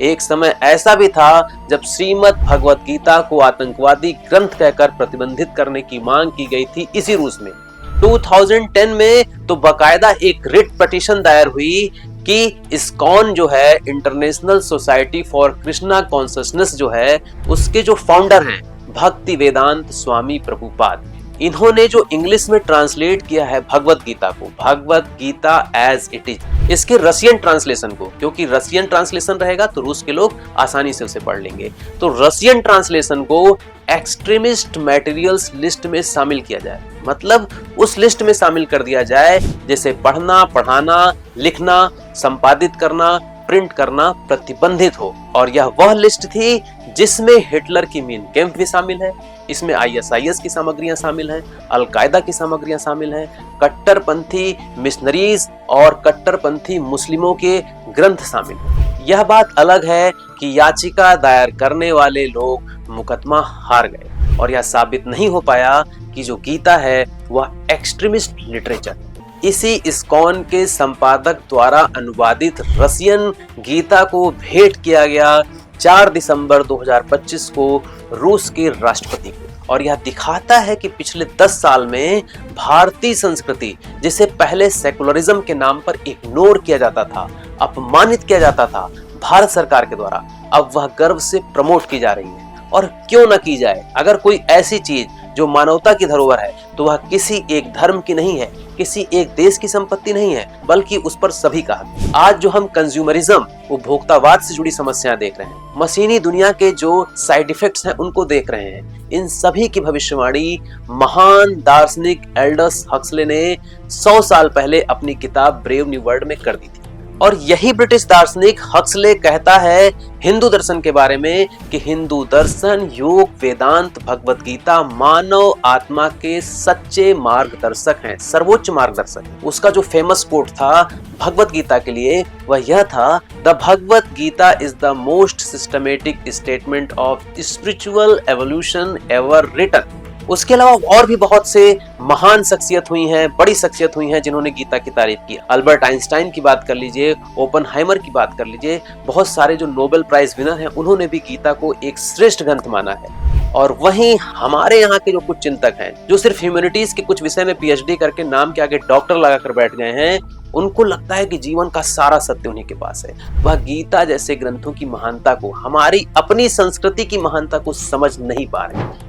एक समय ऐसा भी था जब श्रीमद् भगवत गीता को आतंकवादी ग्रंथ कहकर प्रतिबंधित करने की मांग की गई थी इसी रूस में। 2010 में तो बकायदा एक रिट पिटीशन दायर हुई कि इस्कॉन जो है, international society for Krishna consciousness जो है, उसके जो फाउंडर हैं भक्ति वेदांत स्वामी प्रभुपाद, इन्होंने जो इंग्लिश में ट्रांसलेट किया है भगवत गीता को, Bhagavad Gita as it is, इसके रशियन ट्रांसलेशन को, क्योंकि रशियन ट्रांसलेशन रहेगा तो रूस के लोग आसानी से उसे पढ़ लेंगे, तो रशियन ट्रांसलेशन को एक्सट्रीमिस्ट मटेरियल्स लिस्ट में शामिल किया जाए। मतलब उस लिस्ट में शामिल कर दिया जाए जैसे पढ़ना, पढ़ाना, लिखना, संपादित करना, प्रिंट करना प्रतिबंधित हो। और यह वह लिस्ट थी जिसमें हिटलर की मेन कैंप भी शामिल है, इसमें आईएसआईएस की सामग्रियां शामिल हैं, अलकायदा की सामग्रियां शामिल हैं, कट्टरपंथी मिशनरीज और कट्टरपंथी मुस्लिमों के ग्रंथ शामिल हैं। यह बात अलग है कि याचिका दायर करने वाले लोग मुकदमा हार गए और यह साबित नहीं हो पाया कि जो गीता है वह एक्सट्रीमिस्ट लिटरेचर। इसी इस्कॉन के संपादक द्वारा अनुवादित रशियन गीता को भेंट किया गया 4 दिसंबर 2025 को रूस के राष्ट्रपति को। और यह दिखाता है कि पिछले 10 साल में भारतीय संस्कृति, जिसे पहले सेकुलरिज्म के नाम पर इग्नोर किया जाता था, अपमानित किया जाता था भारत सरकार के द्वारा, अब वह गर्व से प्रमोट की जा रही है। और क्यों न की जाए, अगर कोई ऐसी चीज जो मानवता की धरोहर है तो वह किसी एक धर्म की नहीं है, किसी एक देश की संपत्ति नहीं है, बल्कि उस पर सभी का हक। आज जो हम कंज्यूमरिज्म, उपभोक्तावाद से जुड़ी समस्याएं देख रहे हैं, मशीनी दुनिया के जो साइड इफेक्ट्स हैं उनको देख रहे हैं, इन सभी की भविष्यवाणी महान दार्शनिक एल्डस हक्सले ने 100 साल पहले अपनी किताब ब्रेव न्यू वर्ल्ड में कर दी थी। और यही ब्रिटिश दार्शनिक हक्सले कहता है हिंदू दर्शन के बारे में कि हिंदू दर्शन, योग, वेदांत, भगवत गीता मानव आत्मा के सच्चे मार्गदर्शक हैं, सर्वोच्च मार्गदर्शक। उसका जो फेमस कोट था भगवत गीता के लिए वह यह था, the Bhagavad Gita is the most systematic statement of spiritual evolution ever written. उसके अलावा और भी बहुत से महान शख्सियत हुई हैं, बड़ी शख्सियत हुई हैं जिन्होंने गीता की तारीफ की। अल्बर्ट आइंस्टाइन की बात कर लीजिए, ओपनहाइमर की बात कर लीजिए, बहुत सारे जो नोबेल प्राइज विनर हैं उन्होंने भी गीता को एक श्रेष्ठ ग्रंथ माना है। और वहीं हमारे यहाँ के जो कुछ चिंतक हैं, जो सिर्फ ह्यूमैनिटीज के कुछ विषय में पीएचडी करके नाम के आगे डॉक्टर लगाकर बैठ गए हैं, उनको लगता है कि जीवन का सारा सत्य उन्हीं के पास है। वह गीता जैसे ग्रंथों की महानता को, हमारी अपनी संस्कृति की महानता को समझ नहीं पा रहे।